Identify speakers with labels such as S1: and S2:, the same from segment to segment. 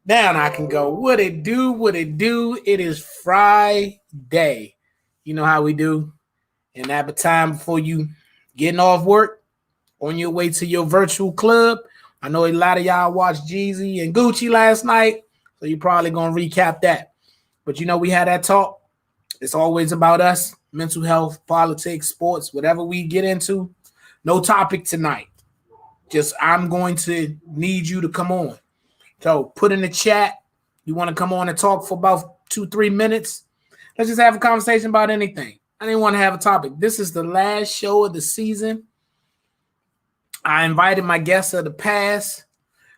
S1: Now I can go. What it do? What it do? It is Friday. You know how we do. And at the time before you getting off work, on your way to your virtual club. I know a lot of y'all watched Jeezy and Gucci last night, so you probably gonna recap that. But you know, we had that talk. It's always about us, mental health, politics, sports, whatever we get into. No topic tonight. Just I'm going to need you to come on. So put in the chat. You want to come on and talk for about 2-3 minutes? Let's just have a conversation about anything. I didn't want to have a topic. This is the last show of the season. I invited my guests of the past.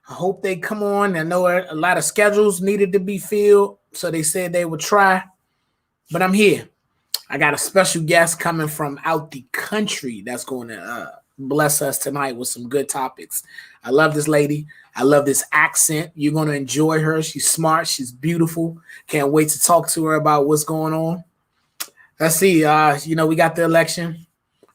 S1: I hope they come on. I know a lot of schedules needed to be filled, so they said they would try. But I'm here. I got a special guest coming from out the country that's going to bless us tonight with some good topics. I love this lady. I love this accent. You're going to enjoy her. She's smart. She's beautiful. Can't wait to talk to her about what's going on. Let's see. We got the election.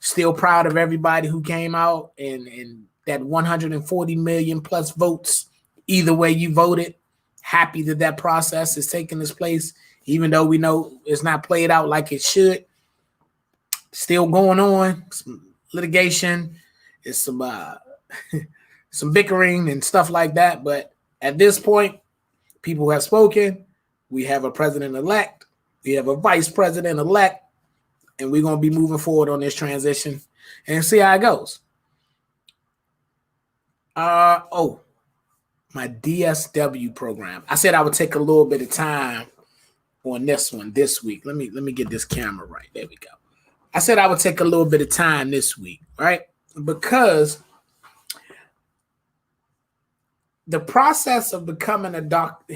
S1: Still proud of everybody who came out and that 140 million plus votes. Either way you voted, happy that process is taking its place, even though we know it's not played out like it should. Still going on, some litigation, it's some some bickering and stuff like that. But at this point, people have spoken. We have a president-elect. We have a vice president-elect. And we're going to be moving forward on this transition and see how it goes. My DSW program. I said I would take a little bit of time on this one this week. Let me get this camera right. There we go. I said I would take a little bit of time this week, right? Because the process of becoming a doctor,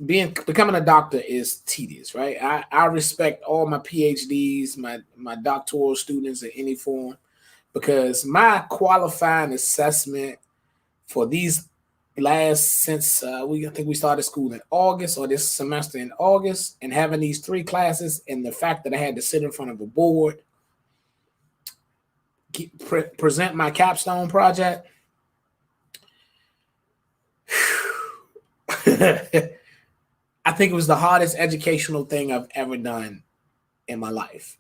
S1: becoming a doctor is tedious, right? I respect all my PhDs, my doctoral students in any form, because my qualifying assessment for these since I think we started school in August, or this semester in August, and having these 3 classes, and the fact that I had to sit in front of a board, present my capstone project. I think it was the hardest educational thing I've ever done in my life.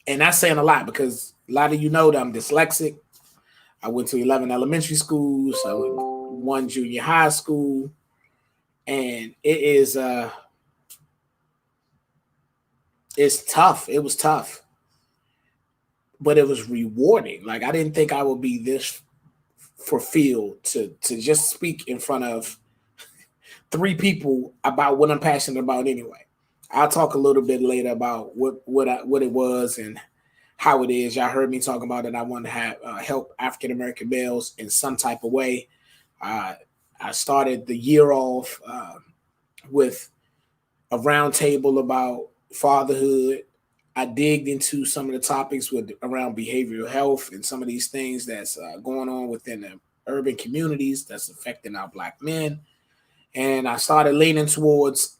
S1: And that's saying a lot, because a lot of you know that I'm dyslexic. I went to 11 elementary schools. I went 1 junior high school. And it's tough. It was tough. But it was rewarding. Like, I didn't think I would be this fulfilled to just speak in front of 3 people about what I'm passionate about anyway. I'll talk a little bit later about what it was and how it is. Y'all heard me talk about it. I want to have help African-American males in some type of way. I started the year off with a round table about fatherhood. I digged into some of the topics around behavioral health and some of these things that's going on within the urban communities that's affecting our Black men. And I started leaning towards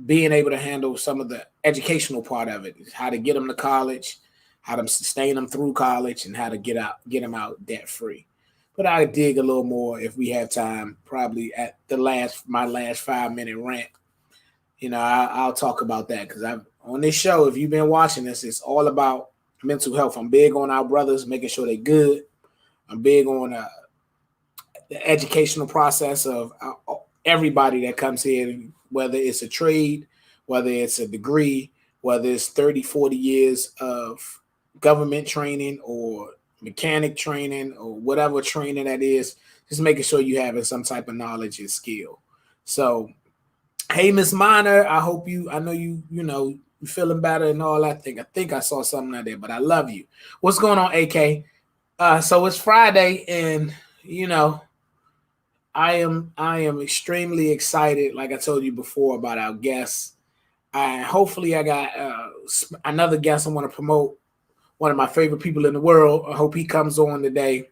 S1: being able to handle some of the educational part of it, how to get them to college, how to sustain them through college, and how to get them out debt free. But I dig a little more if we have time, probably at my last 5-minute rant. I'll talk about that, because on this show, if you've been watching this, it's all about mental health. I'm big on our brothers, making sure they're good. I'm big on the educational process of everybody that comes here, whether it's a trade, whether it's a degree, whether it's 30, 40 years of government training or mechanic training or whatever training that is, just making sure you having some type of knowledge and skill. So, hey, Miss Minor, I know you feeling better and all that thing. I think I saw something out there, but I love you. What's going on, AK? So it's Friday, and I am extremely excited, like I told you before, about our guests. Hopefully I got another guest I want to promote, one of my favorite people in the world. I hope he comes on today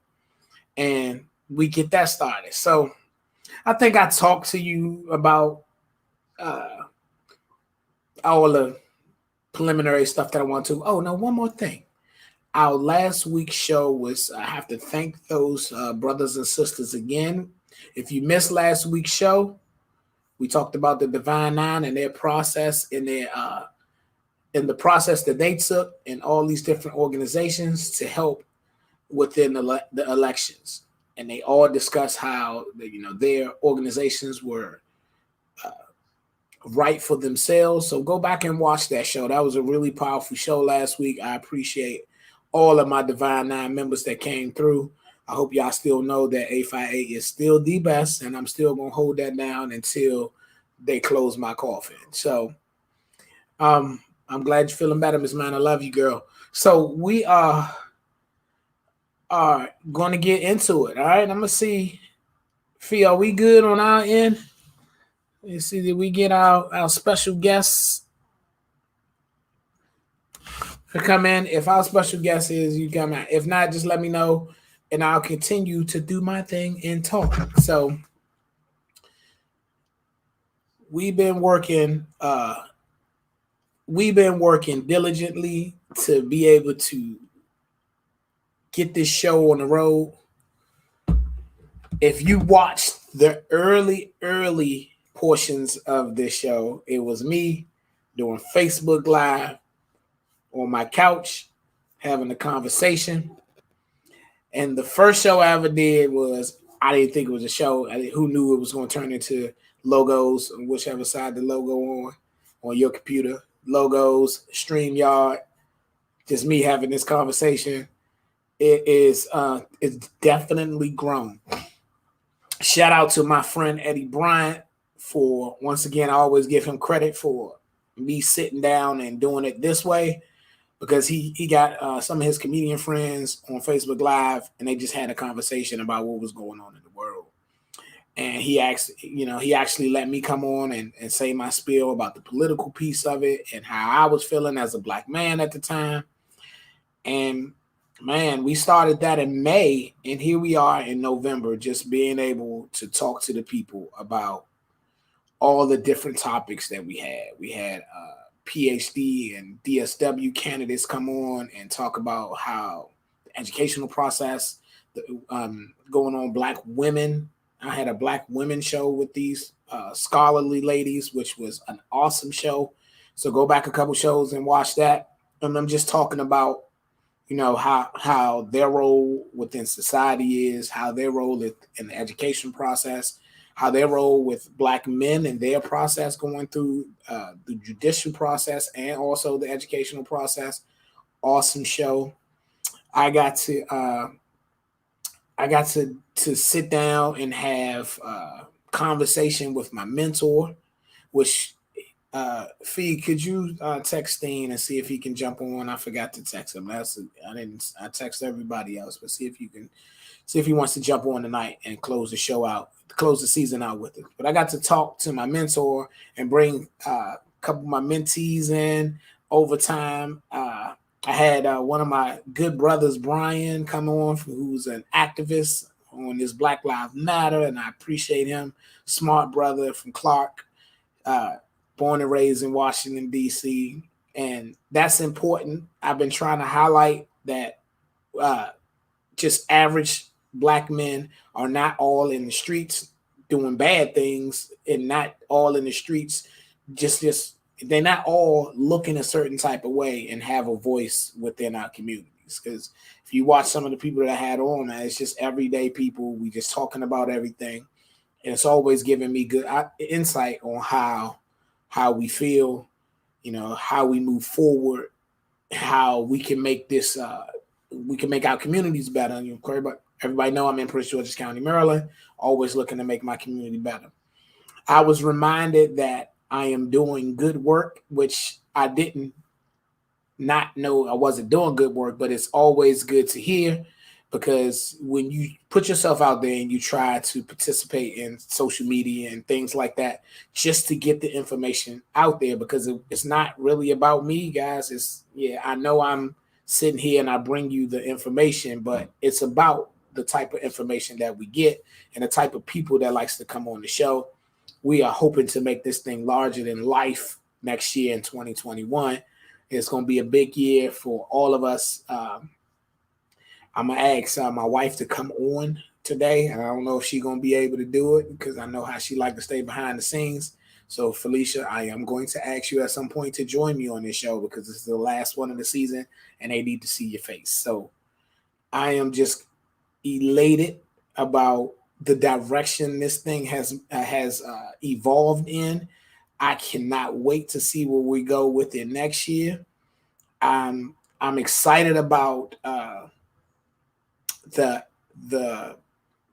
S1: and we get that started. So I think I talked to you about all the preliminary stuff that I want to. Oh, no, one more thing. Our last week's show was, I have to thank those brothers and sisters again If you missed last week's show, we talked about the Divine Nine and their process and their in the process that they took in all these different organizations to help within the elections, and they all discuss how their organizations were right for themselves. So go back and watch that show. That was a really powerful show last week. I appreciate all of my Divine Nine members that came through. I hope y'all still know that 858 is still the best, and I'm still gonna hold that down until they close my coffin. So I'm glad you're feeling better, Miss Man. I love you, girl. So we are going to get into it. All right, I'm gonna see. Fee, are we good on our end? Let's see, did we get our special guests to come in? If our special guest is, you come out. If not, just let me know, and I'll continue to do my thing and talk. So we've been working diligently to be able to get this show on the road. If you watched the early portions of this show, it was me doing Facebook Live on my couch having a conversation. And the first show I ever did was, I didn't think it was a show. Who knew it was going to turn into logos on whichever side the logo on your computer. Logos, StreamYard, just me having this conversation. It's definitely grown. Shout out to my friend Eddie Bryant for, once again, I always give him credit for me sitting down and doing it this way, because he got some of his comedian friends on Facebook Live, and they just had a conversation about what was going on in the world. And he actually let me come on and say my spiel about the political piece of it and how I was feeling as a black man at the time. And man, we started that in May, and here we are in November, just being able to talk to the people about all the different topics that we had. We had PhD and DSW candidates come on and talk about how the educational process going on, black women. I had a black women show with these scholarly ladies, which was an awesome show. So go back a couple shows and watch that. And I'm just talking about, how their role within society is, how their role in the education process, how their role with black men and their process going through the judicial process and also the educational process. Awesome show. I got to sit down and have a conversation with my mentor, which Fee, could you text Steen and see if he can jump on? I forgot to text him. I text everybody else, but see if he wants to jump on tonight and close the show out, close the season out with it. But I got to talk to my mentor and bring a couple of my mentees in over time. I had one of my good brothers, Brian, come on, who's an activist on this Black Lives Matter, and I appreciate him. Smart brother from Clark, born and raised in Washington, D.C., and that's important. I've been trying to highlight that just average black men are not all in the streets doing bad things, and not all in the streets just they're not all looking a certain type of way and have a voice within our communities. Because if you watch some of the people that I had on, man, it's just everyday people. We just talking about everything, and it's always giving me good insight on how we feel, how we move forward, how we can make this, we can make our communities better. Everybody know I'm in Prince George's County, Maryland, always looking to make my community better. I was reminded that I am doing good work, which I didn't not know I wasn't doing good work, but it's always good to hear, because when you put yourself out there and you try to participate in social media and things like that, just to get the information out there, because it's not really about me, guys. I know I'm sitting here and I bring you the information, but it's about the type of information that we get and the type of people that likes to come on the show. We are hoping to make this thing larger than life next year in 2021. It's going to be a big year for all of us. I'm going to ask my wife to come on today. I don't know if she's gonna be able to do it because I know how she like to stay behind the scenes. So Felicia, I am going to ask you at some point to join me on this show because this is the last one of the season and they need to see your face. So I am just elated about the direction this thing has evolved in. I cannot wait to see where we go with it next year. I'm excited about the the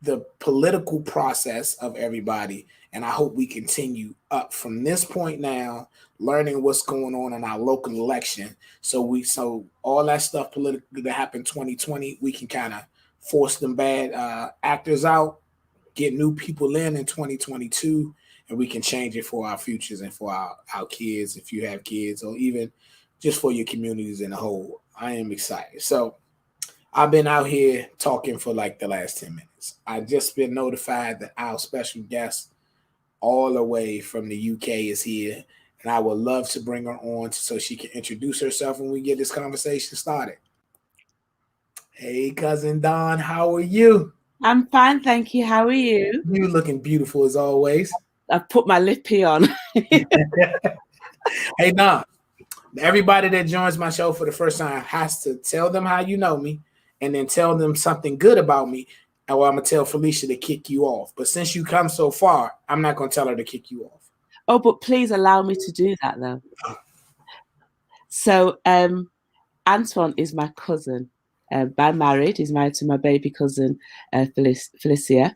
S1: the political process of everybody, and I hope we continue up from this point now, learning what's going on in our local election. So all that stuff politically that happened 2020, we can kind of force them bad actors out, get new people in 2022, and we can change it for our futures and for our kids, if you have kids, or even just for your communities in a whole. I am excited. So I've been out here talking for like the last 10 minutes. I just been notified that our special guest all the way from the UK is here. And I would love to bring her on so she can introduce herself when we get this conversation started. Hey, cousin Don, how are you?
S2: I'm fine, thank you. How are you?
S1: You looking beautiful as always.
S2: I've put my lippy on.
S1: Hey, Don, everybody that joins my show for the first time has to tell them how you know me and then tell them something good about me. Or I'm going to tell Felicia to kick you off. But since you come so far, I'm not going to tell her to kick you off.
S2: Oh, but please allow me to do that, though. So, Antwan is my cousin. I'm married. He's married to my baby cousin, Felicia.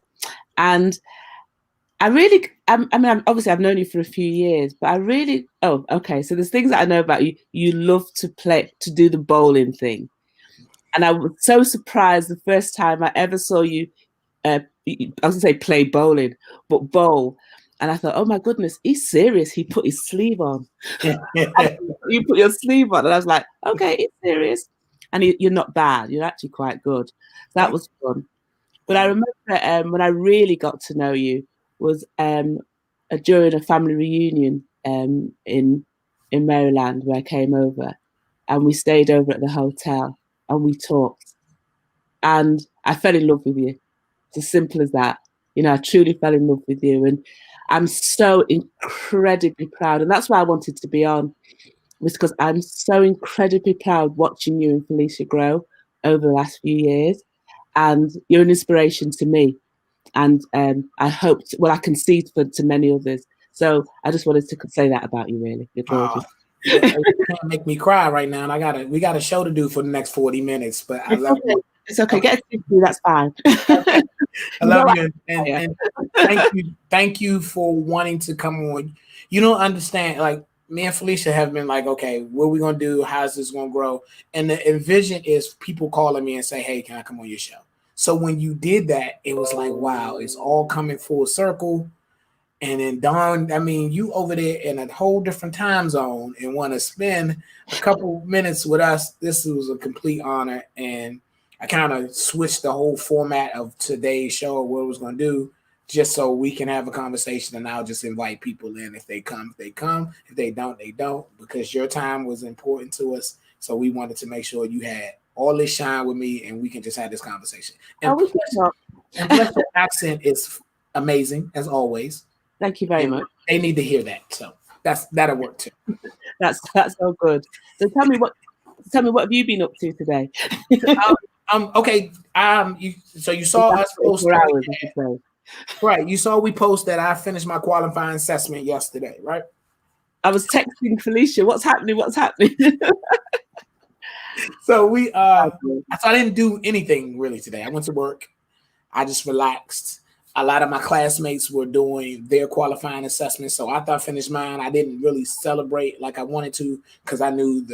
S2: And I mean, obviously I've known you for a few years, but okay. So there's things that I know about you. You love to do the bowling thing. And I was so surprised the first time I ever saw you, I was going to say play bowling, but bowl. And I thought, oh my goodness, he's serious. He put his sleeve on. You put your sleeve on. And I was like, okay, he's serious. And you're not bad. You're actually quite good. So that was fun. But I remember when I really got to know you was during a family reunion in Maryland where I came over. And we stayed over at the hotel and we talked. And I fell in love with you. It's as simple as that. You know, I truly fell in love with you. And I'm so incredibly proud. And that's why I wanted to be on, was because I'm so incredibly proud watching you and Felicia grow over the last few years. And you're an inspiration to me. And I hope, I can see to many others. So I just wanted to say that about you, really. You're gorgeous.
S1: You can't make me cry right now, and we got a show to do for the next 40 minutes. But I love you.
S2: It's okay. Get a tissue, that's fine.
S1: I love you, and thank you for wanting to come on. You don't understand, like me and Felicia have been like, okay, what are we gonna do? How's this gonna grow? And the vision is people calling me and say, hey, can I come on your show? So when you did that, it was like, wow, it's all coming full circle. And then Don, I mean, you over there in a whole different time zone and want to spend a couple minutes with us. This was a complete honor. And I kind of switched the whole format of today's show, what I was going to do, just so we can have a conversation. And I'll just invite people in. If they come, they come. If they don't, they don't. Because your time was important to us. So we wanted to make sure you had all this shine with me and we can just have this conversation. And plus your accent is amazing, as always.
S2: Thank you very much.
S1: They need to hear that, so that'll work too.
S2: That's so good. So tell me what have you been up to today?
S1: Okay. So you saw us post right? You saw we post that I finished my qualifying assessment yesterday, right?
S2: I was texting Felicia. What's happening?
S1: So so I didn't do anything really today. I went to work. I just relaxed. A lot of my classmates were doing their qualifying assessments, so after I finished mine, I didn't really celebrate like I wanted to because I knew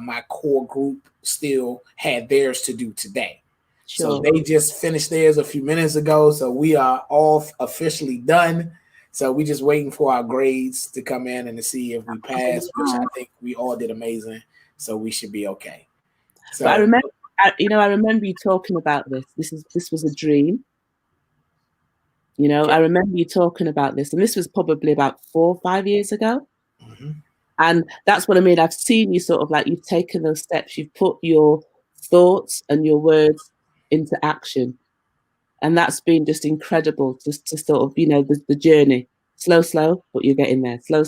S1: my core group still had theirs to do today. Sure. So they just finished theirs a few minutes ago, so we are all officially done. So we're just waiting for our grades to come in and to see if we pass, which I think we all did amazing, so we should be okay. So
S2: but I remember you talking about this. This was a dream. You know, I remember you talking about this, and this was probably about 4 or 5 years ago. Mm-hmm. And that's what I mean. I've seen you sort of like you've taken those steps, you've put your thoughts and your words into action. And that's been just incredible, just to sort of, the journey, slow, but you're getting there, slow,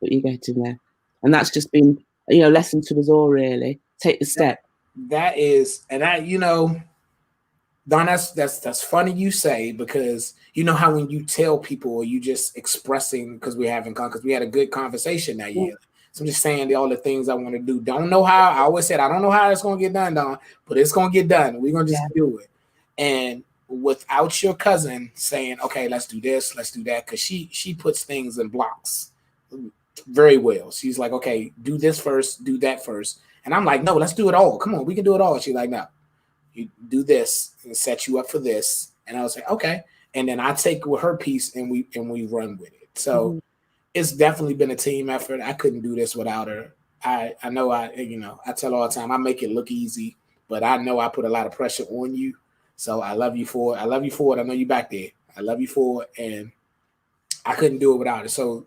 S2: but you're getting there. And that's just been, lesson to us all, really. Take the step.
S1: That is, and Don, that's funny you say, because you know how when you tell people or you just expressing, because because we had a good conversation that year. So I'm just saying all the things I want to do. Don't know how. I always said I don't know how it's gonna get done, Don, but it's gonna get done. We're gonna just do it. And without your cousin saying, okay, let's do this, let's do that, because she puts things in blocks very well. She's like, okay, do this first, do that first. And I'm like, no, let's do it all. Come on, we can do it all. She's like, no, you do this and set you up for this. And I was like, okay. And then I take with her piece and we run with it. So it's definitely been a team effort. I couldn't do this without her. I know I tell all the time, I make it look easy, but I know I put a lot of pressure on you. So I love you for it. I love you for it. I know you back there. I love you for it. And I couldn't do it without it. So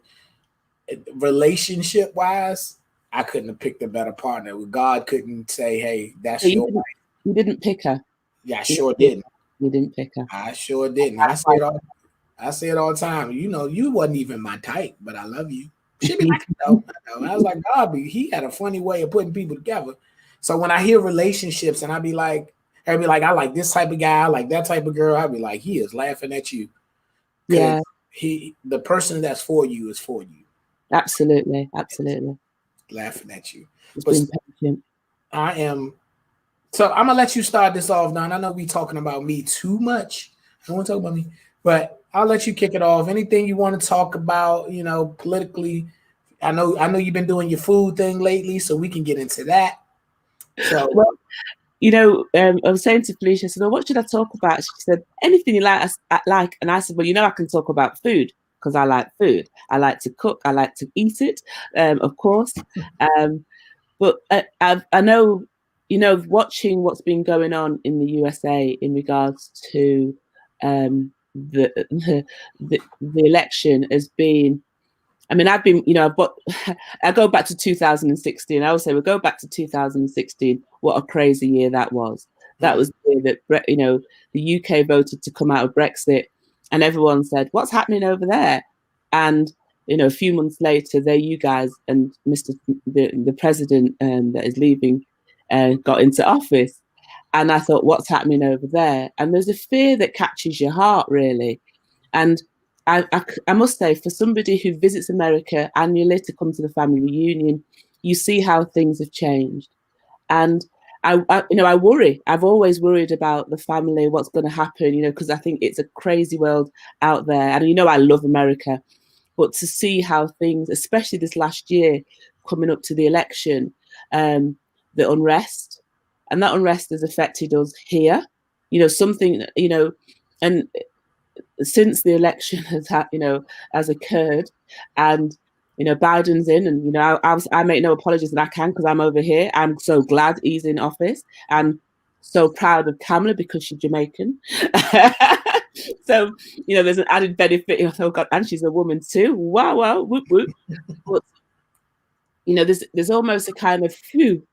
S1: relationship wise, I couldn't have picked a better partner. God couldn't say, hey, that's your wife.
S2: You didn't pick her.
S1: Yeah, I sure didn't.
S2: You didn't pick her.
S1: I sure didn't. I say it all the time. You wasn't even my type, but I love you. She be like, no. I was like, God, he had a funny way of putting people together. So when I hear relationships and I'd be like, I like this type of guy, I like that type of girl, I'd be like, he is laughing at you.
S2: Yeah.
S1: The person that's for you is for you.
S2: Absolutely.
S1: Laughing at you. I am. So I'm gonna let you start this off, Don. I know we talking about me too much. I don't want to talk about me, but I'll let you kick it off. Anything you want to talk about, politically. I know you've been doing your food thing lately, so we can get into that. So
S2: I was saying to Felicia, I said, well, what should I talk about? She said, anything you like. And I said, well, I can talk about food because I like food. I like to cook. I like to eat it, of course. But I know, watching what's been going on in the USA in regards to the election has been. I mean, I've been, I go back to 2016. I always say, we'll go back to 2016. What a crazy year that was. That was the year that, the UK voted to come out of Brexit, and everyone said, what's happening over there? And, a few months later, there you guys and the president that is leaving got into office. And I thought, what's happening over there? And there's a fear that catches your heart, really. And I must say, for somebody who visits America annually to come to the family reunion, you see how things have changed. And I worry. I've always worried about the family, what's going to happen, because I think it's a crazy world out there. And I love America, but to see how things, especially this last year, coming up to the election, the unrest, and that unrest has affected us here. Something, and since the election has occurred, and Biden's in, and I make no apologies that I can, because I'm over here. I'm so glad he's in office. I'm so proud of Kamala because she's Jamaican. So there's an added benefit. Oh God, and she's a woman too. Wow, whoop whoop. But there's almost a kind of phew.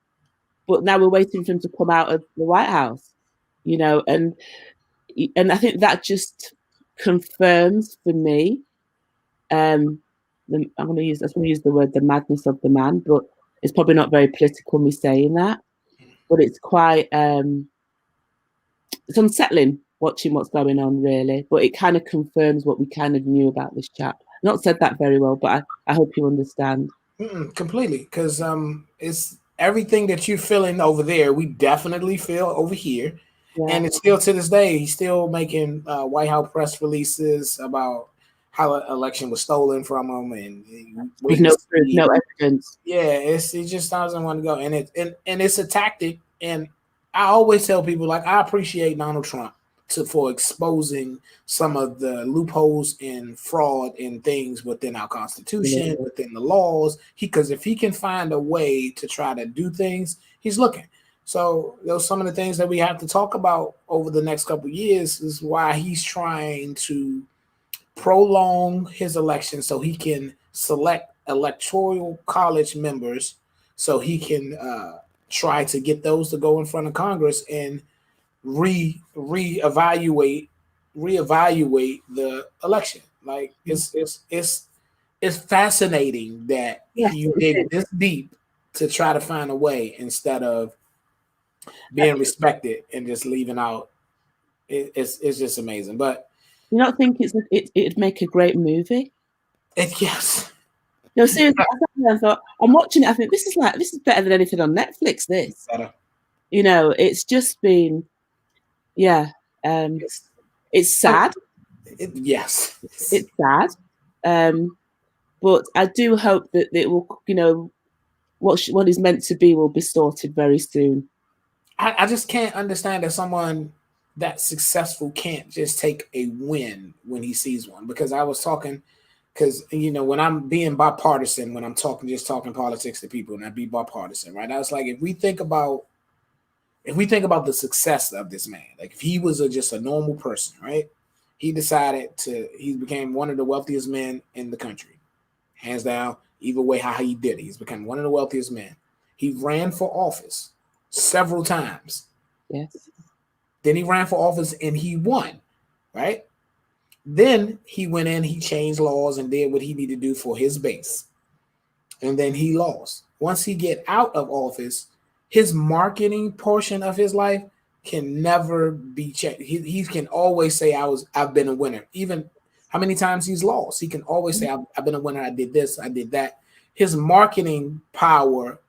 S2: But now we're waiting for him to come out of the White House. And I think that just confirms for me. I'm going to use the word the madness of the man, but it's probably not very political me saying that. But it's quite it's unsettling watching what's going on, really. But it kind of confirms what we kind of knew about this chap. Not said that very well, but I hope you understand.
S1: Completely, because it's everything that you're feeling over there, we definitely feel over here. Yeah. And it's still to this day, he's still making White House press releases about how an election was stolen from him, and
S2: with no evidence.
S1: Yeah, it just doesn't want to go, and it's a tactic. And I always tell people, like, I appreciate Donald Trump for exposing some of the loopholes and fraud and things within our Constitution, within the laws. Because if he can find a way to try to do things, he's looking. So those some of the things that we have to talk about over the next couple of years is why he's trying to prolong his election so he can select electoral college members, so he can try to get those to go in front of Congress and reevaluate reevaluate the election. Like it's fascinating that
S2: Yes,
S1: you
S2: it is.
S1: dig this deep to try to find a way instead of being respected and just leaving out. It's just amazing. But
S2: You don't think it'd make a great movie?
S1: yes,
S2: No, seriously, I sat there and thought, I'm watching it. I think this is better than anything on Netflix. This,
S1: better.
S2: it's just been, yeah. Um,
S1: It's,
S2: it's sad.
S1: yes.
S2: It's sad. But I do hope that it will, what is meant to be will be sorted very soon.
S1: I just can't understand that someone that successful can't just take a win when he sees one. Because I was talking, because when I'm being bipartisan, when I'm talking politics to people, and I be bipartisan, right? I was like, if we think about the success of this man, like if he was just a normal person, right? He became one of the wealthiest men in the country, hands down. Either way, how he did it, he's become one of the wealthiest men. He ran for office several times.
S2: Yes.
S1: Then he ran for office and he won, right? Then he went in, he changed laws and did what he needed to do for his base. And then he lost. Once he get out of office, his marketing portion of his life can never be checked. He can always say I've been a winner. Even how many times he's lost, he can always say I've been a winner. I did this, I did that. His marketing power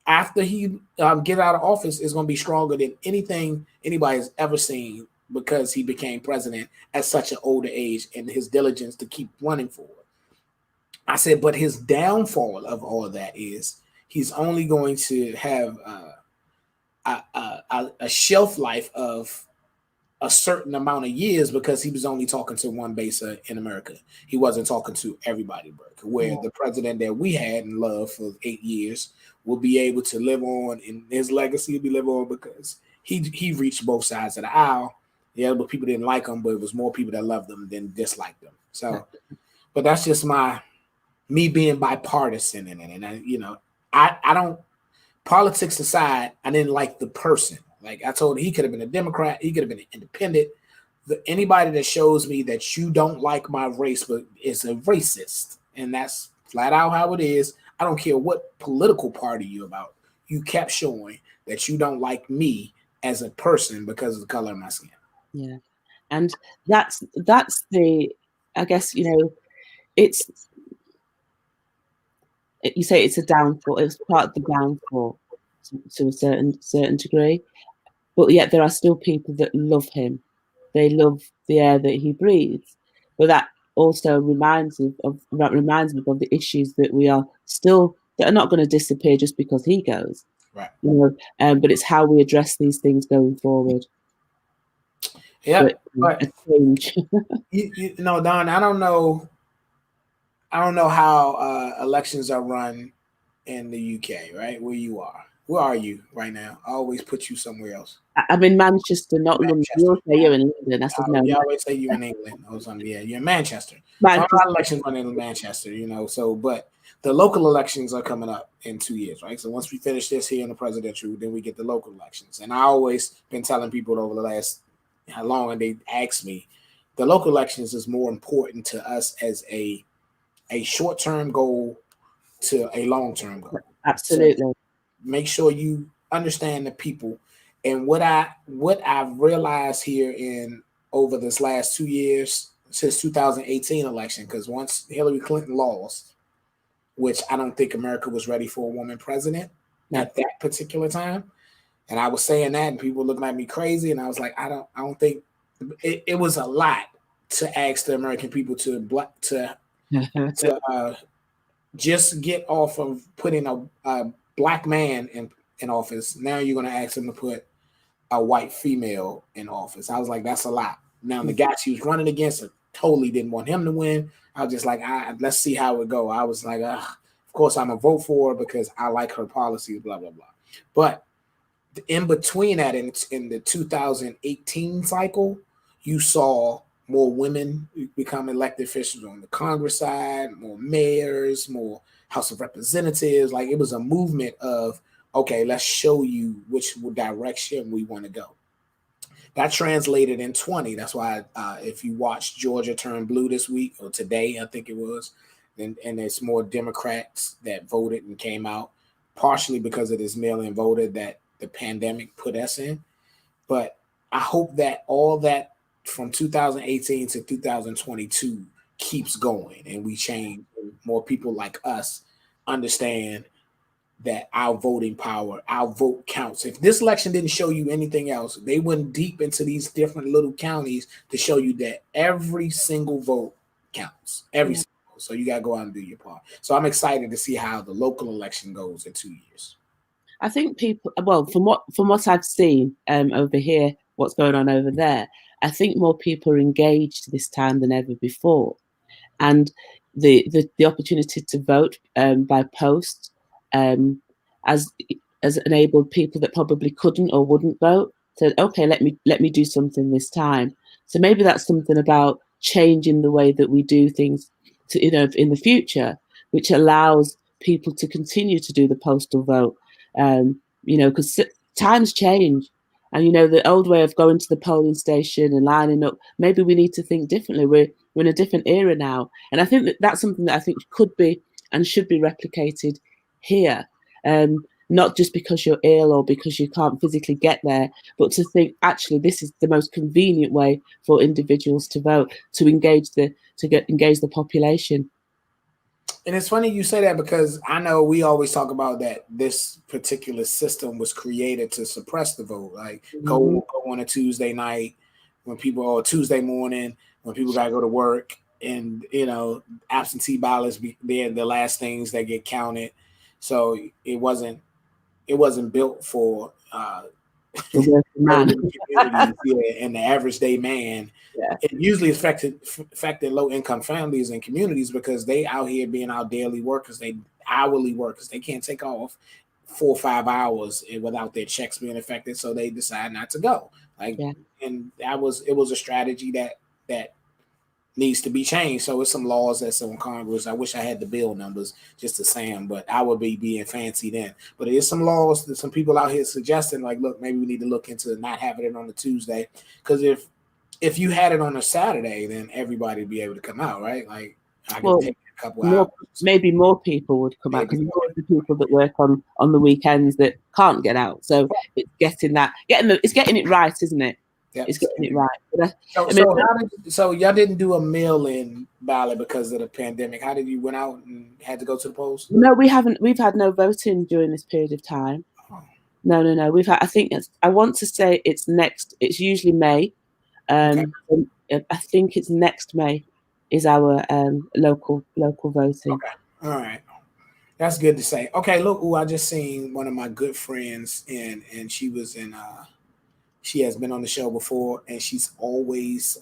S1: after he get out of office is going to be stronger than anything anybody's ever seen because he became president at such an older age and his diligence to keep running for it. I said, but his downfall of all of that is he's only going to have a shelf life of a certain amount of years because he was only talking to one base in America. He wasn't talking to everybody in America. Where the president that we had and loved for 8 years will be able to live on, and his legacy will be live on because he reached both sides of the aisle. Yeah, but people didn't like him, but it was more people that loved him than disliked him. So, but that's just me being bipartisan in it, and I don't politics aside, I didn't like the person. Like I told him, he could have been a Democrat, he could have been an independent. Anybody that shows me that you don't like my race but is a racist, and that's flat out how it is. I don't care what political party you're about. You kept showing that you don't like me as a person because of the color of my skin.
S2: Yeah, and that's the, I guess, it's, you say it's a downfall. It's part of the downfall to a certain degree, but yet there are still people that love him. They love the air that he breathes. But that also reminds me of the issues that that are not going to disappear just because he goes.
S1: Right.
S2: But it's how we address these things going forward.
S1: Yeah, but
S2: a change.
S1: Don, I don't know how elections are run in the UK, right? Where you are. Where are you right now? I always put you somewhere else.
S2: I'm in Manchester, not London. You say you're in London. I said no.
S1: You always say you're in England. Yeah, you're in Manchester.
S2: Manchester.
S1: So a lot of elections run in Manchester, but the local elections are coming up in 2 years, right? So once we finish this here in the presidential, then we get the local elections. And I always been telling people over the last how long, and they ask me, the local elections is more important to us as a short-term goal to a long-term goal.
S2: Absolutely.
S1: So make sure you understand the people. And what I've realized here in over this last 2 years since 2018 election, because once Hillary Clinton lost, which I don't think America was ready for a woman president at that particular time, and I was saying that, and people looking at me crazy, and I was like, I don't think it was a lot to ask the American people to just get off of putting a black man in office. Now you're going to ask him to put a white female in office. I was like, that's a lot. Now the guy she was running against totally didn't want him to win. I was just like, let's see how it go. I was like, of course I'm gonna vote for her because I like her policies, blah blah blah. But in between that, in the 2018 cycle, you saw more women become elected officials on the Congress side, more mayors, more House of Representatives. Like it was a movement of, okay, let's show you which direction we want to go. That translated in 20. That's why if you watch Georgia turn blue this week or today, I think it was, and it's more Democrats that voted and came out, partially because of this mail-in voter that the pandemic put us in. But I hope that all that from 2018 to 2022 keeps going and we change. And more people like us understand that our voting power, our vote counts. If this election didn't show you anything else, they went deep into these different little counties to show you that every single vote counts. Every single vote. So you got to go out and do your part. So I'm excited to see how the local election goes in 2 years.
S2: I think people, well, from what I've seen over here, what's going on over there, I think more people are engaged this time than ever before, and the opportunity to vote by post um, has enabled people that probably couldn't or wouldn't vote said, okay, let me do something this time. So maybe that's something about changing the way that we do things to, in the future, which allows people to continue to do the postal vote. Because times change, and the old way of going to the polling station and lining up, maybe we need to think differently. We're in a different era now, and I think that's something that I think could be and should be replicated here. Not just because you're ill or because you can't physically get there, but to think actually this is the most convenient way for individuals to vote, to engage the population.
S1: And it's funny you say that because I know we always talk about that this particular system was created to suppress the vote. Like go on a Tuesday night when people, or Tuesday morning when people got to go to work, and absentee ballots they're the last things that get counted. So it wasn't built for
S2: The man.
S1: and the average day man.
S2: Yeah.
S1: It usually affected low income families and communities because they out here being our daily workers, they hourly workers. They can't take off 4 or 5 hours without their checks being affected, so they decide not to go. And it was a strategy that needs to be changed. So it's some laws that's on Congress. I wish I had the bill numbers just to say them, but I would be being fancy then. But there's some laws that some people out here suggesting, like, look, maybe we need to look into not having it on a Tuesday, because if you had it on a Saturday, then everybody would be able to come out, right? Like I could take a couple hours.
S2: Maybe more people would come out, because more of the people that work on the weekends that can't get out. So it's getting it right, isn't it? Yep. It's getting it right. But
S1: so y'all didn't do a mail-in ballot because of the pandemic. How did you went out and had to go to the polls?
S2: No, we haven't. We've had no voting during this period of time. Oh. No. We've had. I want to say it's next. It's usually May. I think it's next May is our local voting.
S1: Okay. All right. That's good to say. Okay, look, I just seen one of my good friends and she was in she has been on the show before, and she's always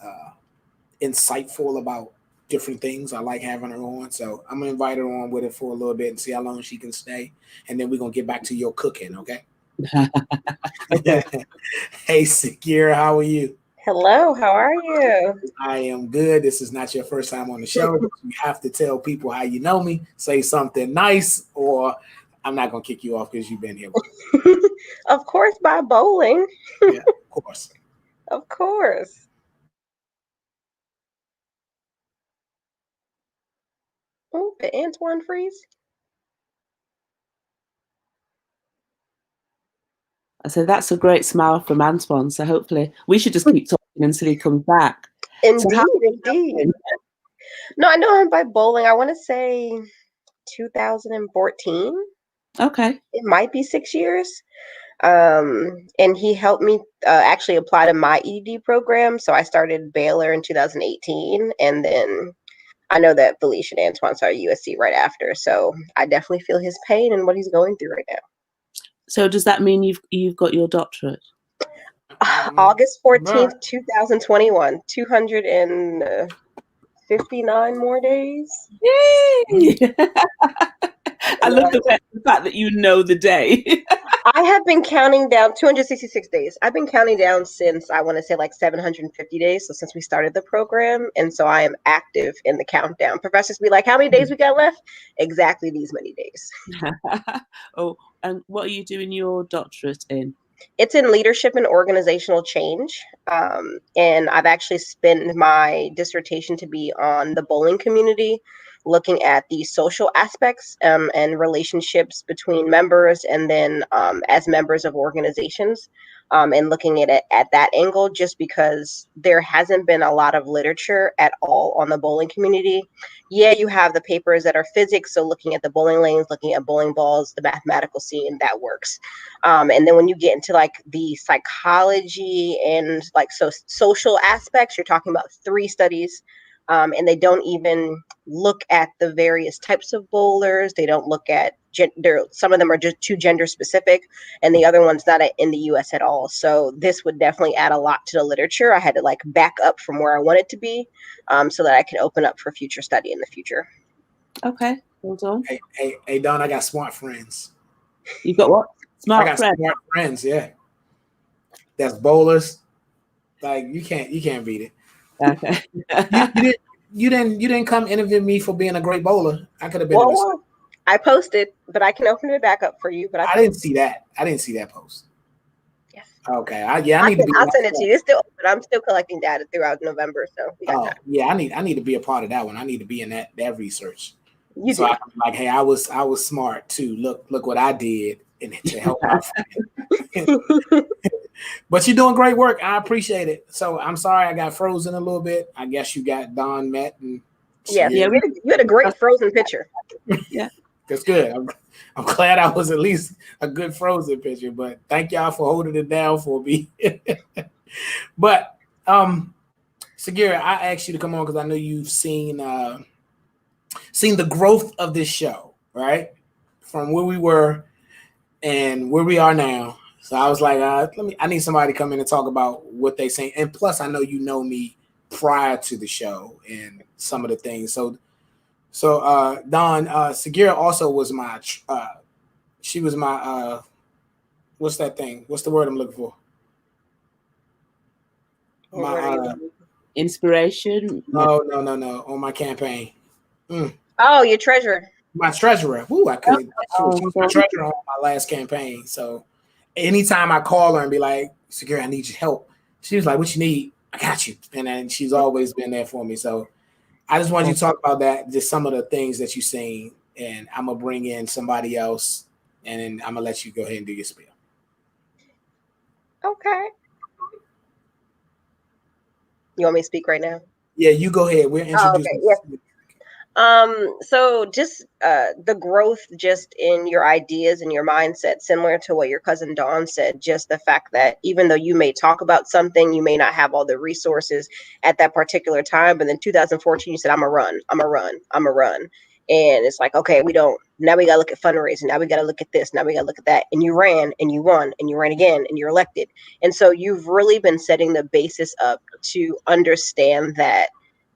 S1: insightful about different things. I like having her on, so I'm gonna invite her on with it for a little bit and see how long she can stay, and then we're gonna get back to your cooking, okay? Hey, Secure, how are you?
S3: Hello, how are you?
S1: I am good. This is not your first time on the show. You have to tell people how you know me. Say something nice, or I'm not gonna kick you off because you've been here.
S3: Of course, by bowling.
S1: Yeah, of course.
S3: Of course. Oh, did Antwan freeze?
S2: I said that's a great smile from Antwan. So hopefully we should just keep talking until he comes back.
S3: Indeed. No, I know him by bowling. I want to say 2014.
S2: Okay.
S3: It might be 6 years. And he helped me actually apply to my ED program. So I started Baylor in 2018, and then I know that Felicia and Antwan started USC right after. So I definitely feel his pain and what he's going through right now.
S2: So does that mean you've got your doctorate?
S3: August 14th, 2021. 259 more days.
S2: Yay! I love the fact that you know the day.
S3: I have been counting down 266 days. I've been counting down since, I want to say, like 750 days. So since we started the program. And so I am active in the countdown. Professors be like, how many days we got left? Exactly these many days.
S2: Oh, and what are you doing your doctorate in?
S3: It's in leadership and organizational change. And I've actually spent my dissertation to be on the bowling community, looking at the social aspects and relationships between members, and then as members of organizations, and looking at it at that angle, just because there hasn't been a lot of literature at all on the bowling community. Yeah, you have the papers that are physics, so looking at the bowling lanes, looking at bowling balls, the mathematical scene, that works. And then when you get into like the psychology and like social aspects, you're talking about 3 studies. And they don't even look at the various types of bowlers. They don't look at gender. Some of them are just too gender specific, and the other one's not in the U.S. at all. So this would definitely add a lot to the literature. I had to like back up from where I wanted to be, so that I can open up for future study in the future.
S2: Okay, hold on.
S1: Hey, Don, I got smart friends.
S2: You got what?
S1: I got smart friends, yeah. That's bowlers. Like you can't beat it.
S2: Okay.
S1: you didn't come interview me for being a great bowler. I could have been.
S3: Well, I posted, but I can open it back up for you. But
S1: I didn't see that. I didn't see that post.
S3: Yes.
S1: Okay. I need to be.
S3: I'll send it to you. It's still open. I'm still collecting data throughout November, so we got time.
S1: Yeah. I need to be a part of that one. I need to be in that research.
S3: You
S1: so
S3: do.
S1: I can be like, hey, I was smart too. Look what I did and to help my friend. But you're doing great work. I appreciate it. So I'm sorry I got frozen a little bit. I guess you got Don met and
S3: yeah. You had a great frozen picture.
S2: Yeah,
S1: that's good. I'm glad I was at least a good frozen picture. But thank y'all for holding it down for me. But Sagira, I asked you to come on because I know you've seen the growth of this show, right? From where we were and where we are now. So I was like, I need somebody to come in and talk about what they say. And plus, I know you know me prior to the show and some of the things. So Don, Sagira also was my, she was my, what's that thing? What's the word I'm looking for? My
S2: inspiration.
S1: No. On my campaign.
S3: Oh, your treasurer.
S1: My treasurer. Ooh, I could. She was my treasurer on my last campaign. So anytime I call her and be like, Sagira, I need your help. She was like, what you need? I got you. And then she's always been there for me. So I just want you to talk about that, just some of the things that you've seen. And I'm going to bring in somebody else. And then I'm going to let you go ahead and do your spiel.
S3: Okay. You want me to speak right now?
S1: Yeah, you go ahead. We're introducing.
S3: Okay. Yeah. So just the growth just in your ideas and your mindset, similar to what your cousin Dawn said, just the fact that even though you may talk about something, you may not have all the resources at that particular time. But in 2014, you said, I'm a run. And it's like, okay, now we got to look at fundraising. Now we got to look at this. Now we got to look at that. And you ran and you won and you ran again and you're elected. And so you've really been setting the basis up to understand that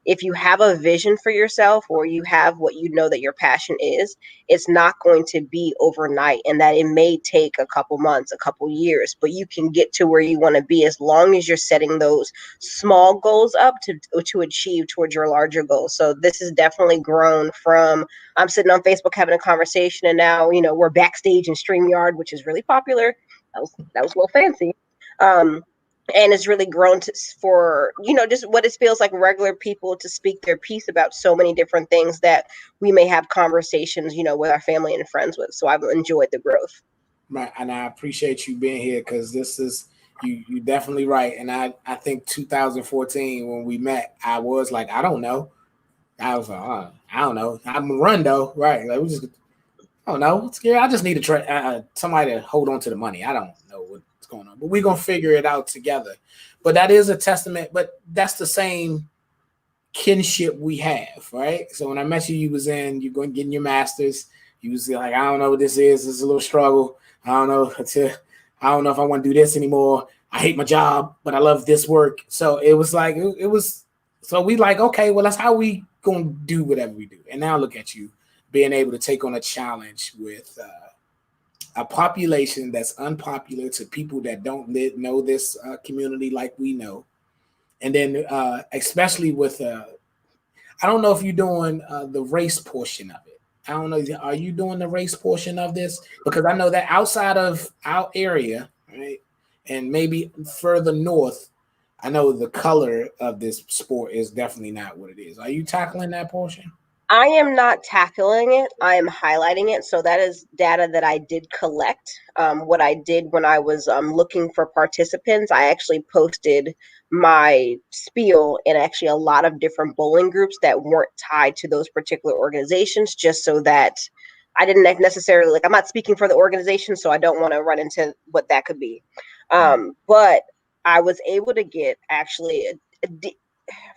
S3: if you have a vision for yourself, or you have what you know that your passion is, it's not going to be overnight, and that it may take a couple months, a couple years, but you can get to where you want to be as long as you're setting those small goals up to achieve towards your larger goals. So this has definitely grown from, I'm sitting on Facebook having a conversation, and now, we're backstage in StreamYard, which is really popular. That was a little fancy. And it's really grown for, just what it feels like regular people to speak their piece about so many different things that we may have conversations, with our family and friends with. So I've enjoyed the growth.
S1: Right. And I appreciate you being here because this is, you're definitely right. And I think 2014, when we met, I was like, I don't know. I was like, I don't know. I'm a run though. Right. Like I don't know. I just need to somebody to hold on to the money. I don't know what's going on, but we're going to figure it out together. But that is a testament, but that's the same kinship we have, right? So when I met you, you're going to get your master's. You was like, I don't know what this is. It's a little struggle. I don't know if I want to do this anymore. I hate my job, but I love this work. So it was like, so we like, okay, well, that's how we going to do whatever we do. And now look at you being able to take on a challenge with a population that's unpopular to people that don't know this community like we know. And then especially with, I don't know if you're doing the race portion of it. I don't know. Are you doing the race portion of this? Because I know that outside of our area, right, and maybe further north, I know the color of this sport is definitely not what it is. Are you tackling that portion?
S3: I am not tackling it. I am highlighting it. So that is data that I did collect. What I did when I was looking for participants, I actually posted my spiel in actually a lot of different bowling groups that weren't tied to those particular organizations, just so that I didn't necessarily, like, I'm not speaking for the organization, so I don't want to run into what that could be. But I was able to get actually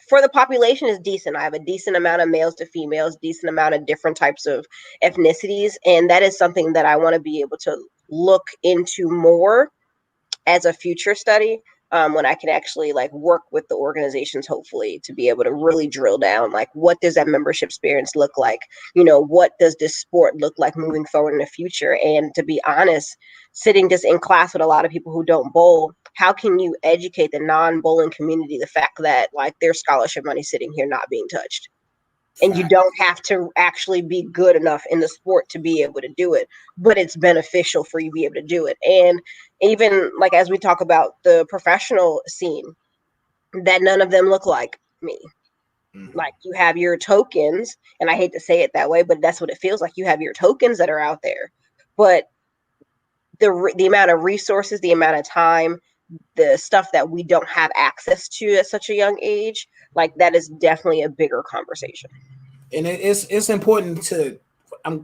S3: for the population is decent. I have a decent amount of males to females, decent amount of different types of ethnicities, and that is something that I want to be able to look into more as a future study, when I can actually like work with the organizations, hopefully, to be able to really drill down, like, what does that membership experience look like? What does this sport look like moving forward in the future? And to be honest, sitting just in class with a lot of people who don't bowl, how can you educate the non-bowling community the fact that, like, there's scholarship money sitting here not being touched? And you don't have to actually be good enough in the sport to be able to do it, but it's beneficial for you to be able to do it. And even like as we talk about the professional scene, that none of them look like me. Like, you have your tokens, and I hate to say it that way, but that's what it feels like. You have your tokens that are out there, but the amount of resources, the amount of time, the stuff that we don't have access to at such a young age, like, that is definitely a bigger conversation.
S1: And it's important to. I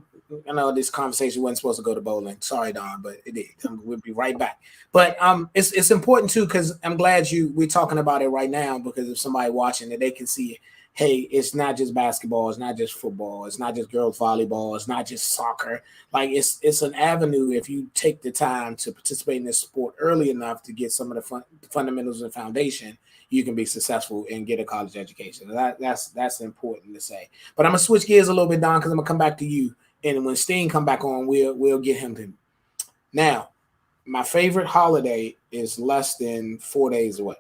S1: know this conversation wasn't supposed to go to bowling. Sorry, Don, but it did. We'll be right back. But it's important too, because I'm glad we're talking about it right now, because if somebody watching that, they can see, hey, it's not just basketball, it's not just football, it's not just girls volleyball, it's not just soccer. Like, it's an avenue if you take the time to participate in this sport early enough to get some of the fundamentals and foundation. You can be successful and get a college education. That's important to say. But I'm gonna switch gears a little bit, Don, because I'm gonna come back to you. And when Steen come back on, we'll get him to. Now, my favorite holiday is less than 4 days away.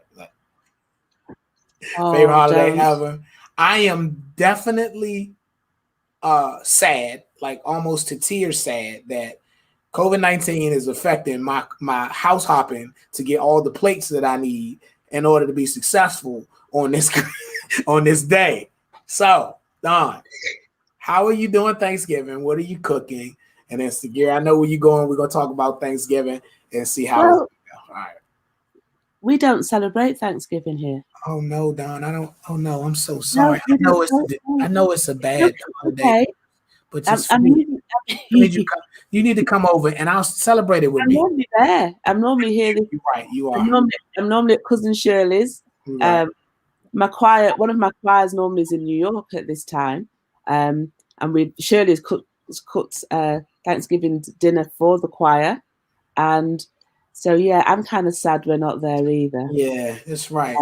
S1: Favorite holiday ever. I am definitely sad, like almost to tears sad, that COVID-19 is affecting my house hopping to get all the plates that I need in order to be successful on this on this day. So, Don, how are you doing Thanksgiving? What are you cooking? And then, Sagira, I know where you're going. We're going to talk about Thanksgiving and see how it's going to go. All right.
S2: We don't celebrate Thanksgiving here.
S1: Oh, no, Don. I don't. Oh, no. I'm so sorry. No, I know it's a bad holiday. Okay. But just you need to come over and I'll celebrate it with me.
S2: I'm normally there. I'm normally here.
S1: You're right. You are.
S2: I'm normally at Cousin Shirley's. Right. My choir, one of my choirs normally is in New York at this time. And Shirley's cooked Thanksgiving dinner for the choir. And so, yeah, I'm kind of sad we're not there either.
S1: Yeah, that's right.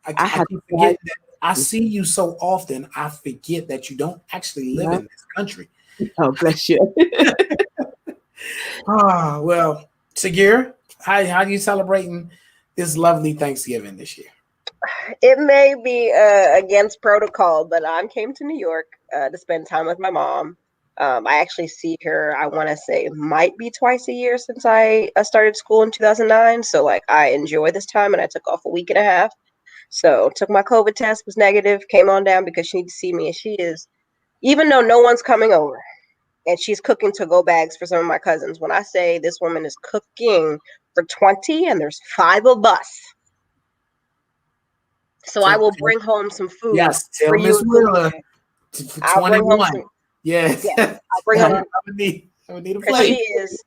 S1: I forget that I see you so often, I forget that you don't actually live in this country.
S2: Oh, bless you.
S1: Well, Sagira, how are you celebrating this lovely Thanksgiving this year?
S3: It may be against protocol, but I came to New York to spend time with my mom. I actually see her, I want to say, might be twice a year since I started school in 2009. So, like, I enjoy this time, and I took off a week and a half. So, took my COVID test, was negative, came on down because she needs to see me. And she is, even though no one's coming over, and she's cooking to-go bags for some of my cousins. When I say this woman is cooking for 20 and there's 5 of us. So I will bring home some food.
S1: Yes, tell Miss Willa.
S3: I'll bring home some.
S1: Yes.
S3: Yeah, I'll bring home.
S1: I would need a plate.
S3: She is.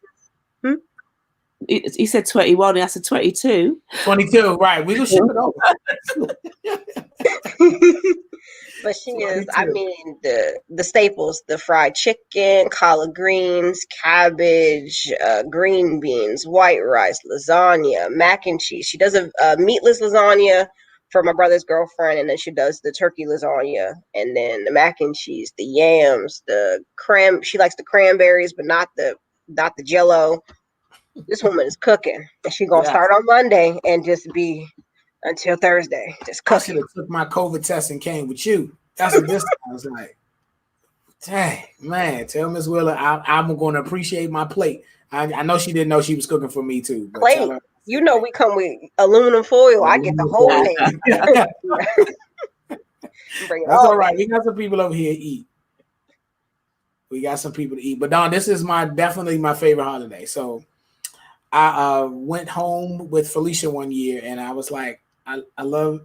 S2: He said 21. He said 22.
S1: 22, right. We will ship it over.
S3: But she is, I mean, the staples, the fried chicken, collard greens, cabbage, green beans, white rice, lasagna, mac and cheese. She does a meatless lasagna for my brother's girlfriend, and then she does the turkey lasagna, and then the mac and cheese, the yams, she likes the cranberries, but not the Jell-O. This woman is cooking, and she's gonna start on Monday and just be until Thursday. Just cooking.
S1: I should have took my COVID test and came with you. That's what this sounds like. Dang, man, tell Miss Willa I'm going to appreciate my plate. I know she didn't know she was cooking for me too. But
S3: plate. You know we come with aluminum foil. I get the whole thing. Bring it
S1: That's
S3: all
S1: all right.
S3: back.
S1: We got some people over here to eat. We got some people to eat. But Don, this is definitely my favorite holiday. So I went home with Felicia one year, and I was like, I love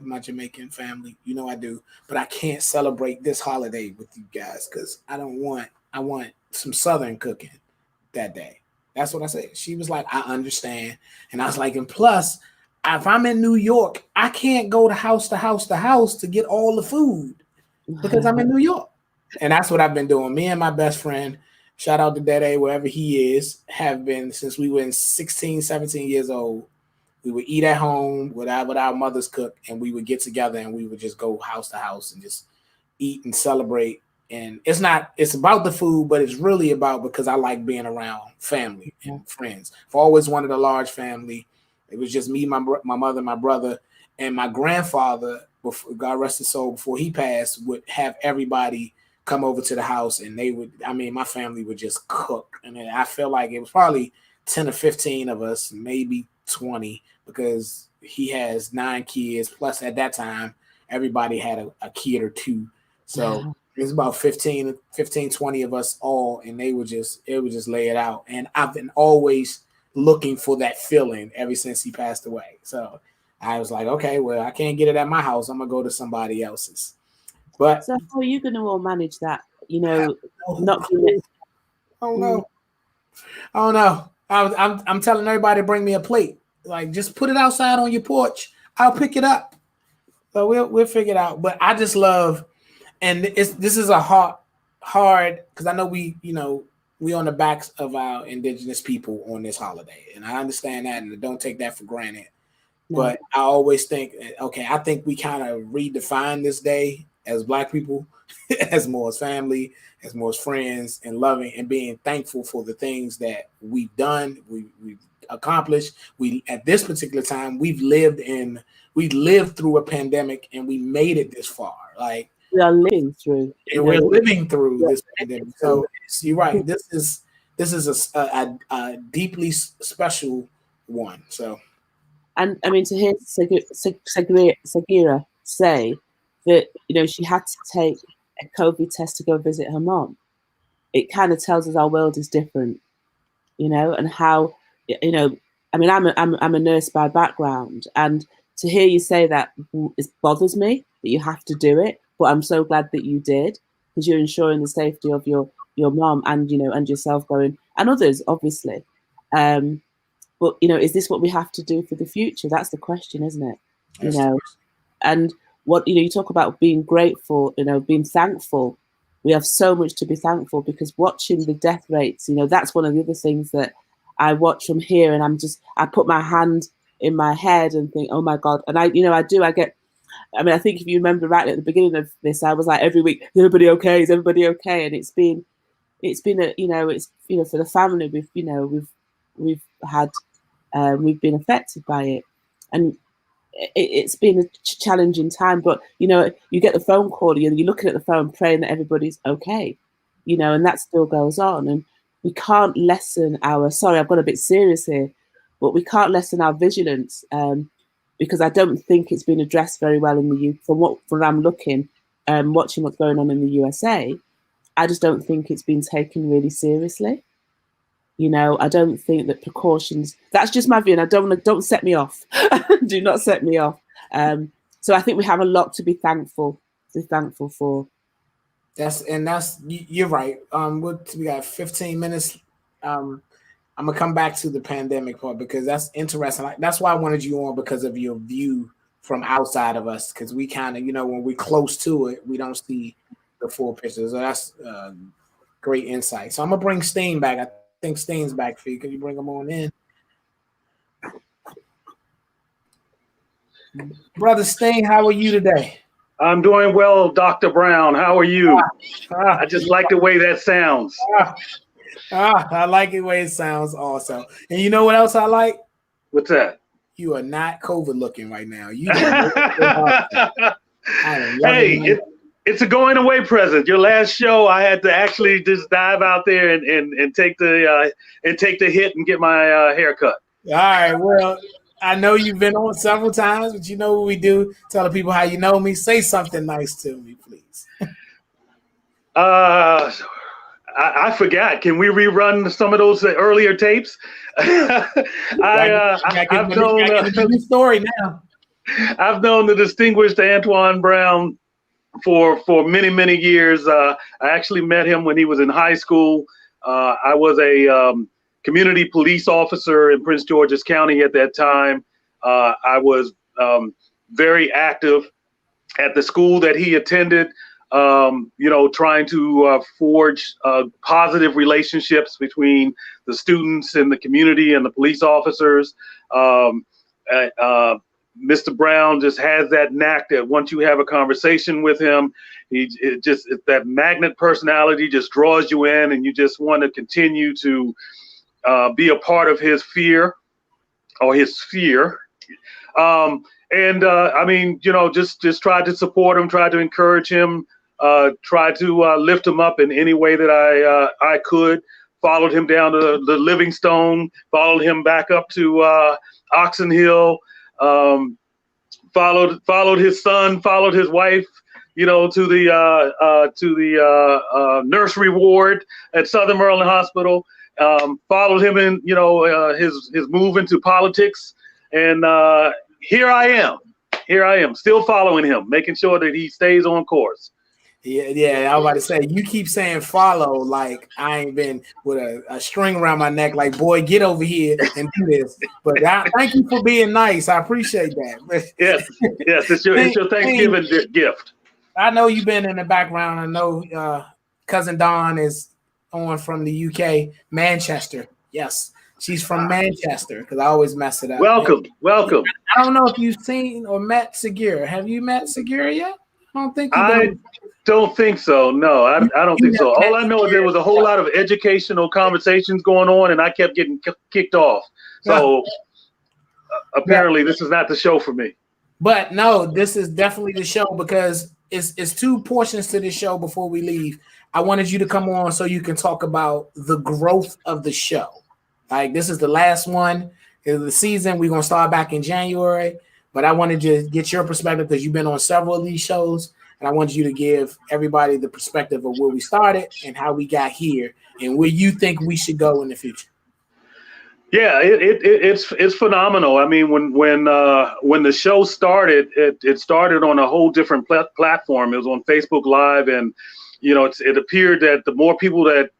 S1: my Jamaican family. You know I do, but I can't celebrate this holiday with you guys because I want some Southern cooking that day. That's what I said. She was like, I understand, and I was like, and plus, if I'm in New York, I can't go to house to house to house to get all the food because I'm in New York, and that's what I've been doing. Me and my best friend. Shout out to Dede, wherever he is, have been since we were 16, 17 years old. We would eat at home with our mothers cook, and we would get together and we would just go house to house and just eat and celebrate. And it's about the food, but it's really about because I like being around family and friends. I've always wanted a large family. It was just me, my mother, my brother, and my grandfather, before, God rest his soul, before he passed, would have everybody come over to the house, and my family would just cook. And I feel like it was probably 10 or 15 of us, maybe 20, because he has 9 kids. Plus, at that time, everybody had a kid or two. So it was about 15, 20 of us all, and it would just lay it out. And I've been always looking for that feeling ever since he passed away. So I was like, okay, well, I can't get it at my house. I'm going to go to somebody else's. But
S2: so how are you going to all manage that?
S1: not doing it. Oh no. Oh no. I'm telling everybody to bring me a plate. Like, just put it outside on your porch. I'll pick it up. So we'll figure it out. But I just love, and this is a hard because I know we on the backs of our indigenous people on this holiday, and I understand that, and don't take that for granted. No. But I always think, okay, I think we kind of redefine this day as Black people, as more as family, as more as friends, and loving and being thankful for the things that we've done, we've accomplished. We at this particular time we lived through a pandemic and we made it this far. Like
S2: we are living through,
S1: and we're living through this pandemic. So you're right. This is a deeply special one. So.
S2: And I mean, to hear Sagira say that, she had to take a COVID test to go visit her mom, it kind of tells us our world is different, and how, I mean, I'm a nurse by background, and to hear you say that, it bothers me that you have to do it, but I'm so glad that you did, because you're ensuring the safety of your mom and, and yourself going, and others, obviously. But, is this what we have to do for the future? That's the question, isn't it? And what, you talk about being grateful, being thankful. We have so much to be thankful, because watching the death rates, that's one of the other things that I watch from here, and I put my hand in my head and think, oh my God. And I think if you remember right at the beginning of this, I was like, every week, is everybody okay? Is everybody okay? And it's been for the family, we've had, we've been affected by it, and it's been a challenging time. But you get the phone call, you're looking at the phone, praying that everybody's okay, and that still goes on. And we can't lessen our. Sorry, I've got a bit serious here, but we can't lessen our vigilance, because I don't think it's been addressed very well in the UK. From I'm looking, watching what's going on in the USA, I just don't think it's been taken really seriously. I don't think that precautions, that's just my view, and don't set me off. Do not set me off. So I think we have a lot to be thankful for.
S1: You're right. We got 15 minutes. I'm gonna come back to the pandemic part because that's interesting. That's why I wanted you on, because of your view from outside of us, because we kind of, when we're close to it, we don't see the full picture. So that's great insight. So I'm gonna bring Steen back. I think Steen's back for you. Can you bring him on in? Brother Steen, how are you today?
S4: I'm doing well, Dr. Brown. How are you? I just like the way that sounds.
S1: I like the way it sounds also. And you know what else I like?
S4: What's that?
S1: You are not COVID looking right now.
S4: It's a going away present. Your last show, I had to actually just dive out there and take the hit and get my haircut.
S1: All right. Well, I know you've been on several times, but you know what we do. Tell the people how you know me. Say something nice to me, please.
S4: I forgot. Can we rerun some of those earlier tapes? I've known
S1: a new story now.
S4: I've known the distinguished Antwan Brown for many years. I actually met him when he was in high school. I was a community police officer in Prince George's County at that time. I was very active at the school that he attended. Trying to forge positive relationships between the students and the community and the police officers. Mr. Brown just has that knack that once you have a conversation with him, that magnet personality just draws you in, and you just want to continue to be a part of his fear or his sphere. Just try to support him, try to encourage him, try to lift him up in any way that I could. Followed him down to the Livingstone, followed him back up to Oxon Hill, followed his son, followed his wife, to the nursery ward at Southern Maryland Hospital. Followed him in, his move into politics, and here I am, still following him, making sure that he stays on course.
S1: Yeah. I was about to say, you keep saying follow like I ain't been with a string around my neck. Like, boy, get over here and do this. But thank you for being nice. I appreciate that.
S4: Yes, it's your Thanksgiving gift.
S1: I know you've been in the background. I know cousin Dawn is on from the UK, Manchester. Yes. She's from Manchester because I always mess it up.
S4: Welcome.
S1: I don't know if you've seen or met Segura. Have you met Segura yet? I don't think
S4: don't think so. No, I don't think so. All I know is there was a whole lot of educational conversations going on, and I kept getting kicked off. So apparently this is not the show for me.
S1: But no, this is definitely the show because it's two portions to this show before we leave. I wanted you to come on so you can talk about the growth of the show. Like, this is the last one of the season. We're going to start back in January. But I wanted to get your perspective because you've been on several of these shows. And I wanted you to give everybody the perspective of where we started and how we got here and where you think we should go in the future.
S4: Yeah, it's phenomenal. I mean, when the show started, it started on a whole different platform. It was on Facebook Live, and it appeared that the more people that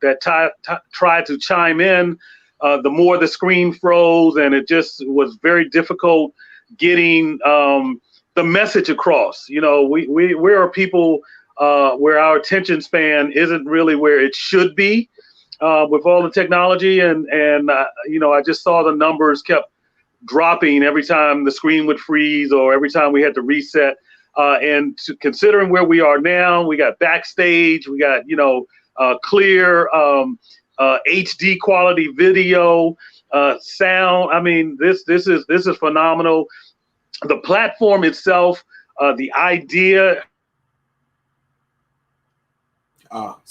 S4: tried to chime in, the more the screen froze, and it just was very difficult getting the message across. We are people where our attention span isn't really where it should be with all the technology, and I just saw the numbers kept dropping every time the screen would freeze or every time we had to reset. And considering where we are now, we got backstage, we got clear HD quality video, sound. I mean, this is phenomenal. The platform itself, the idea,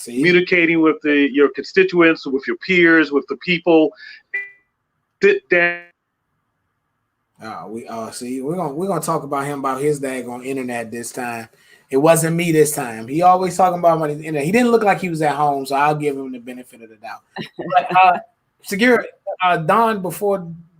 S4: communicating with your constituents, with your peers, with the people. Sit down.
S1: We're gonna talk about him, about his daggone internet this time. It wasn't me this time. He always talking about my internet. He didn't look like he was at home, so I'll give him the benefit of the doubt. But Segura, Dawn,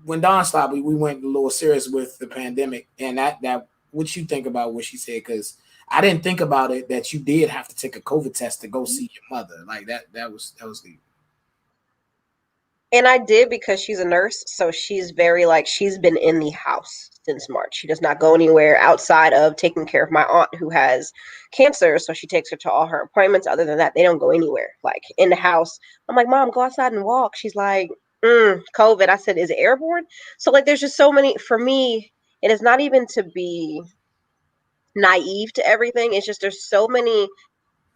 S1: when Dawn stopped, we went a little serious with the pandemic, and that what you think about what she said? Because I didn't think about it that you did have to take a COVID test to go see your mother. Like that was deep.
S3: And I did because she's a nurse, so she's very she's been in the house since March. She does not go anywhere outside of taking care of my aunt who has cancer, so she takes her to all her appointments. Other than that, they don't go anywhere. Like, in the house, I'm like, Mom, go outside and walk. She's like, COVID. I said, is it airborne? So there's just so many. For me, it is not even to be naive to everything. It's just there's so many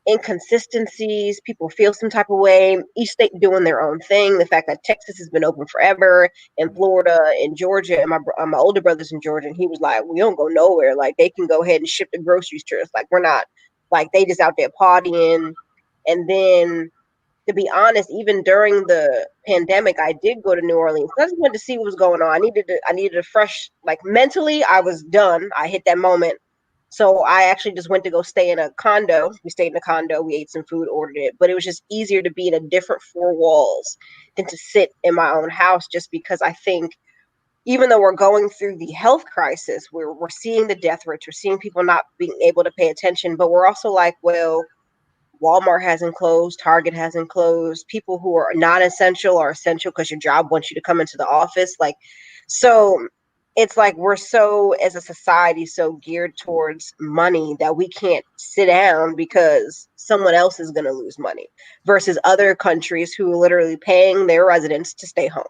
S3: inconsistencies. People feel some type of way. Each state doing their own thing. The fact that Texas has been open forever, and Florida and Georgia, and my older brother's in Georgia, and he was like, we don't go nowhere. Like, they can go ahead and ship the groceries to us. Like, we're not Like they just out there partying. And then, to be honest, even during the pandemic, I did go to New Orleans. I just wanted to see what was going on. I needed a fresh, like mentally, I was done. I hit that moment. So I actually just went to go stay in a condo. We stayed in a condo. We ate some food, ordered it. But it was just easier to be in a different four walls than to sit in my own house, just because I think even though we're going through the health crisis, we're seeing the death rates, we're seeing people not being able to pay attention, but we're also like, well, Walmart hasn't closed, Target hasn't closed. People who are not essential are essential because your job wants you to come into the office. Like, so it's like we're so, as a society, so geared towards money that we can't sit down because someone else is going to lose money versus other countries who are literally paying their residents to stay home.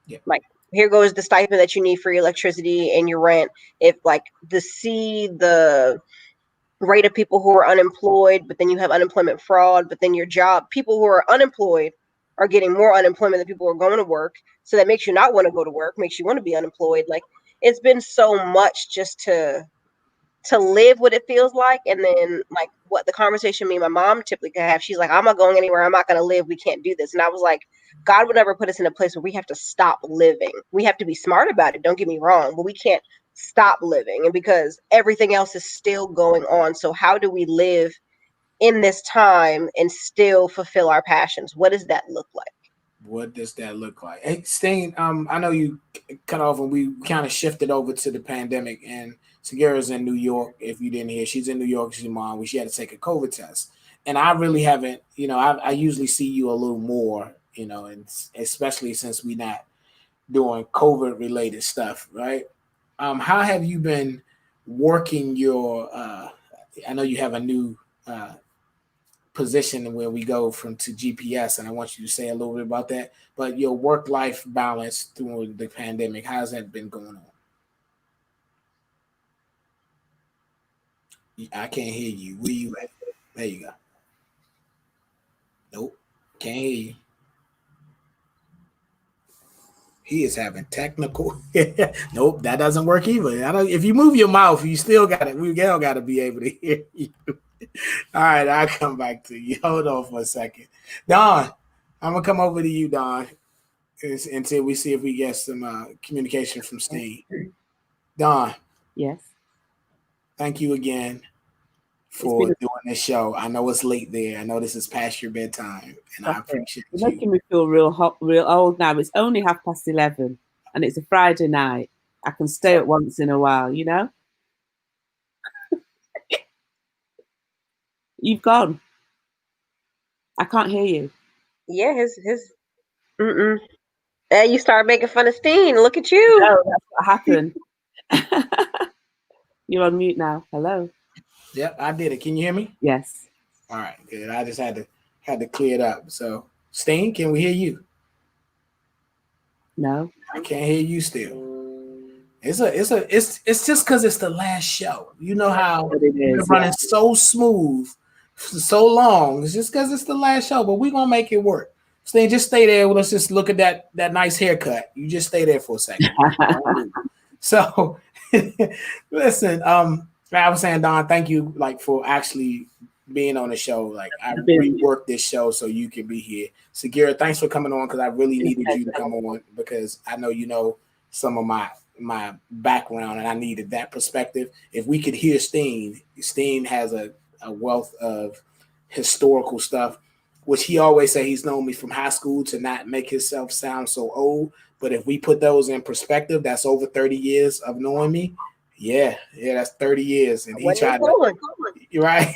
S1: Yeah.
S3: Like, here goes the stipend that you need for your electricity and your rent. If like the rate of people who are unemployed, but then you have unemployment fraud, but then your job, people who are unemployed are getting more unemployment than people who are going to work. So that makes you not want to go to work, makes you want to be unemployed. Like, it's been so much just to live what it feels like. And then like what the conversation me and my mom typically have, she's like, I'm not going anywhere, I'm not going to live, we can't do this. And I was like, God would never put us in a place where we have to stop living. We have to be smart about it, don't get me wrong, but we can't stop living. And because everything else is still going on, so how do we live in this time and still fulfill our passions? What does that look like?
S1: What does that look like? Hey, Stain, I know you cut off and we kind of shifted over to the pandemic, and Sagira's in New York. If you didn't hear, she's in New York. She's mom. She had to take a COVID test, and I really haven't. I usually see you a little more. And especially since we not doing COVID related stuff, right? How have you been working your? I know you have a new position where we go from to GPS, and I want you to say a little bit about that. But your work-life balance through the pandemic, how's that been going on? I can't hear you. Where you at? There you go. Nope, can't hear you. He is having technical. Nope, that doesn't work either. I don't. If you move your mouth, you still got it. We still got to be able to hear you. All right, I'll come back to you. Hold on for a second. Don, I'm going to come over to you, Don, until we see if we get some communication from Steve. Don.
S2: Yes.
S1: Thank you again for doing this show. I know it's late there. I know this is past your bedtime, and I appreciate you.
S2: You're making me feel real hot, real old now. It's only 11:30, and it's a Friday night. I can stay up once in a while, You've gone. I can't hear you.
S3: Yeah, his you start making fun of Steen. Look at you.
S2: No, that's what happened. You're on mute now. Hello.
S1: Yep, I did it. Can you hear me?
S2: Yes.
S1: All right, good. I just had to clear it up. So, Steen, can we hear you?
S2: No.
S1: I can't hear you still. It's just because it's the last show. You know how we're running so smooth for so long. It's just because it's the last show, but we're gonna make it work. Steen, just stay there. Let's just look at that nice haircut. You just stay there for a second. So listen, I was saying, Don, thank you for actually being on the show. I reworked this show so you can be here. Sagira, thanks for coming on because I really needed you to come on because I know you know some of my background and I needed that perspective. If we could hear Steen has a wealth of historical stuff, which he always say he's known me from high school to not make himself sound so old. But if we put those in perspective, that's over 30 years of knowing me. Yeah, that's 30 years. And he tried to, right?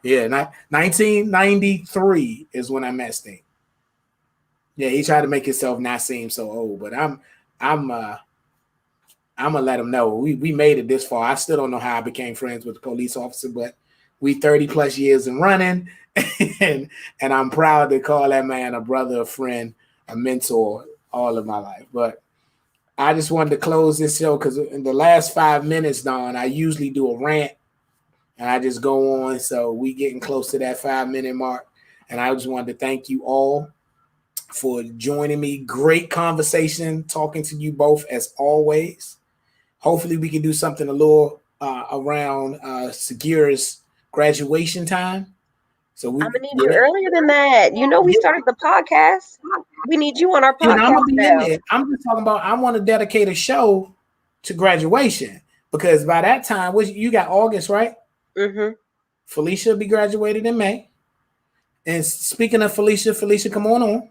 S1: Yeah, 1993 is when I met Steen. Yeah, he tried to make himself not seem so old, but I'm gonna let him know we made it this far. I still don't know how I became friends with the police officer, but we 30 plus years in running, and I'm proud to call that man a brother, a friend, a mentor all of my life. But I just wanted to close this show because in the last 5 minutes, Don, I usually do a rant and I just go on. So we getting close to that 5 minute mark. And I just wanted to thank you all for joining me. Great conversation, talking to you both as always. Hopefully we can do something a little around Sagira's graduation time. So
S3: I'm gonna need you earlier than that. We started the podcast. We need you on our
S1: and I'm
S3: podcast
S1: gonna be
S3: now.
S1: in there. I'm just talking about I want to dedicate a show to graduation because by that time, you got August, right?
S3: Mm-hmm.
S1: Felicia will be graduated in May. And speaking of Felicia, come on.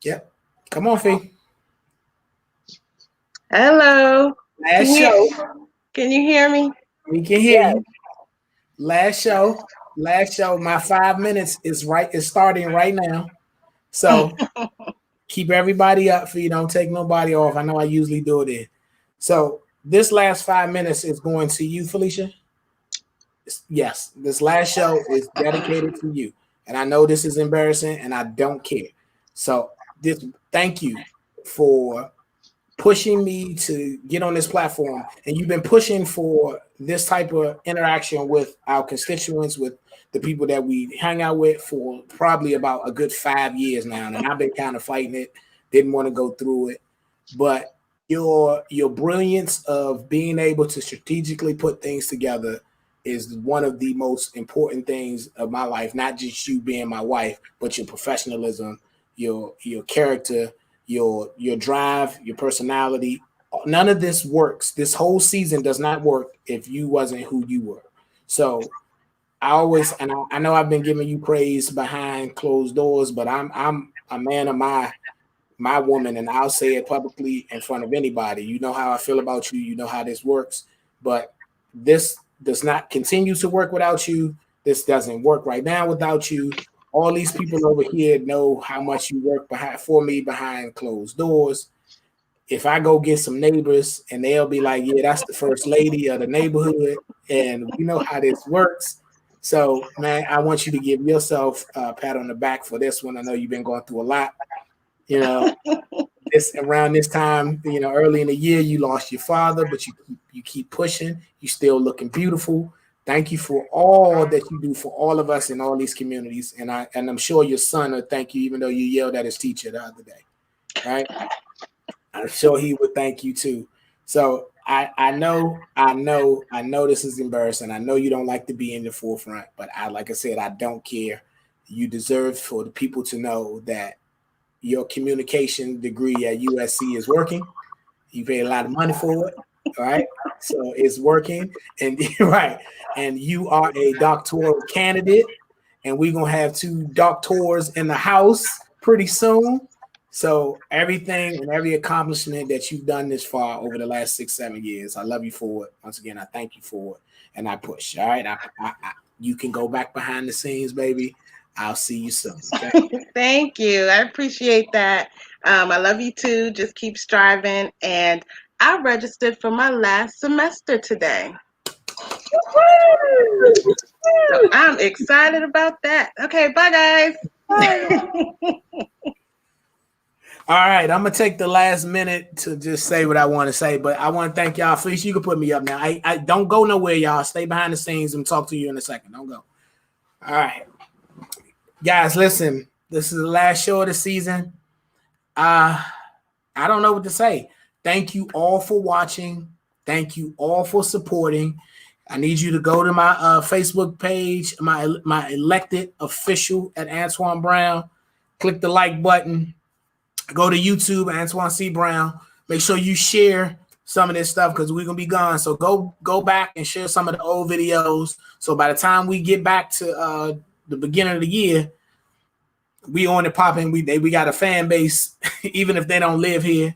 S1: Yep. Come on, Fee.
S5: Hello.
S1: Last show.
S5: Can you hear me?
S1: We can hear you. Last show. My 5 minutes is starting right now. So keep everybody up for you. Don't take nobody off. I know I usually do it in. So this last 5 minutes is going to you, Felicia. Yes, this last show is dedicated to you. And I know this is embarrassing and I don't care. So thank you for pushing me to get on this platform. And you've been pushing for this type of interaction with our constituents, with the people that we hang out with for probably about a good 5 years now. And I've been kind of fighting it, didn't want to go through it. But your brilliance of being able to strategically put things together is one of the most important things of my life, not just you being my wife, but your professionalism, your character, your drive, your personality. None of this works. This whole season does not work if you wasn't who you were. So I know I've been giving you praise behind closed doors, but I'm a man of my woman, and I'll say it publicly in front of anybody. You know how I feel about you. You know how this works, but this does not continue to work without you. This doesn't work right now without you. All these people over here know how much you work for me behind closed doors. If I go get some neighbors and they'll be like, yeah, that's the first lady of the neighborhood. And we know how this works. So, man, I want you to give yourself a pat on the back for this one. I know you've been going through a lot. Around this time, early in the year, you lost your father, but you keep pushing. You still looking beautiful. Thank you for all that you do for all of us in all these communities. And I'm sure your son will thank you, even though you yelled at his teacher the other day, right? I'm sure he would thank you too. So I know this is embarrassing. I know you don't like to be in the forefront, but like I said, I don't care. You deserve for the people to know that your communication degree at USC is working. You paid a lot of money for it, all right? So it's working, and right. And you are a doctoral candidate, and we're gonna have 2 doctors in the house pretty soon. So everything and every accomplishment that you've done this far over the last 6-7 years, I love you for it. Once again, I thank you for it, and I push. All right, you can go back behind the scenes, baby. I'll see you soon. Okay?
S5: Thank you. I appreciate that. I love you too. Just keep striving. And I registered for my last semester today. So I'm excited about that. Okay, bye guys.
S1: All right, I'm gonna take the last minute to just say what I want to say, but I want to thank y'all. Felicia, you can put me up now. I don't go nowhere, y'all. Stay behind the scenes and talk to you in a second. Don't go. All right, guys, listen. This is the last show of the season. I don't know what to say. Thank you all for watching. Thank you all for supporting. I need you to go to my Facebook page, my elected official at Antwan Brown. Click the like button. Go to YouTube, Antwan C. Brown. Make sure you share some of this stuff because we're gonna be gone. So go back and share some of the old videos. So by the time we get back to the beginning of the year, we on it popping. We got a fan base, even if they don't live here.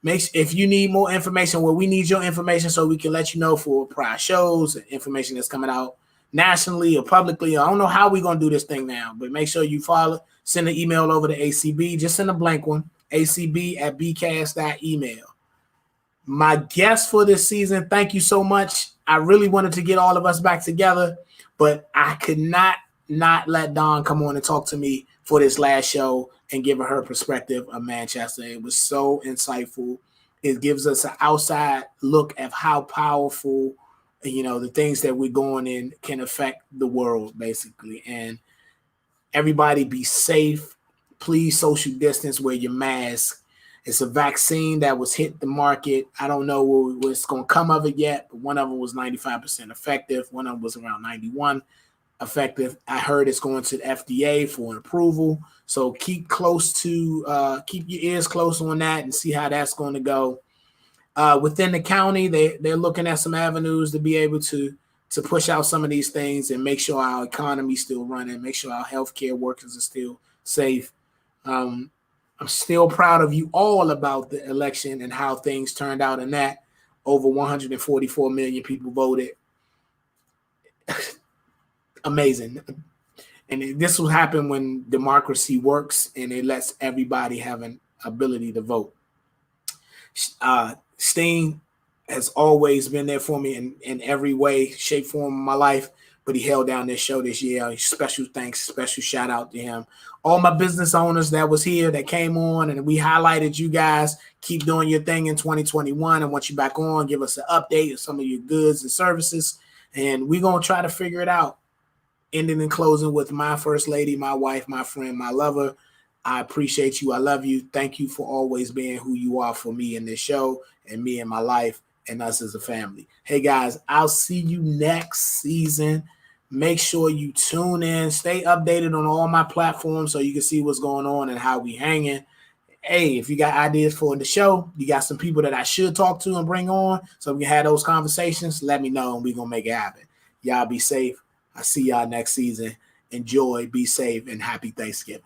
S1: If you need more information, well, we need your information so we can let you know for prior shows, information that's coming out nationally or publicly. I don't know how we're gonna do this thing now, but make sure you follow. Send an email over to ACB. Just send a blank one. acb@bcast.email. My guest for this season, thank you so much. I really wanted to get all of us back together, but I could not let Dawn come on and talk to me for this last show and give her perspective of Manchester. It was so insightful. It gives us an outside look at how powerful, the things that we're going in can affect the world, basically. And everybody be safe. Please social distance, wear your mask. It's a vaccine that was hit the market. I don't know what's going to come of it yet, but one of them was 95% effective. One of them was around 91 effective. I heard it's going to the FDA for approval. So keep your ears close on that and see how that's going to go. Within the county, they're looking at some avenues to be able to push out some of these things and make sure our economy's still running, make sure our healthcare workers are still safe. I'm still proud of you all about the election and how things turned out in that. Over 144 million people voted. Amazing. And this will happen when democracy works and it lets everybody have an ability to vote. Sting has always been there for me in every way, shape, form of my life, but he held down this show this year. Special thanks, special shout out to him. All my business owners that was here, that came on, and we highlighted you guys. Keep doing your thing in 2021. I want you back on. Give us an update of some of your goods and services, and we're going to try to figure it out. Ending and closing with my first lady, my wife, my friend, my lover. I appreciate you. I love you. Thank you for always being who you are for me in this show and me in my life and us as a family. Hey, guys, I'll see you next season. Make sure you tune in. Stay updated on all my platforms so you can see what's going on and how we hanging. Hey, if you got ideas for the show, you got some people that I should talk to and bring on so we can have those conversations, let me know and we're going to make it happen. Y'all be safe. I'll see y'all next season. Enjoy, be safe, and happy Thanksgiving.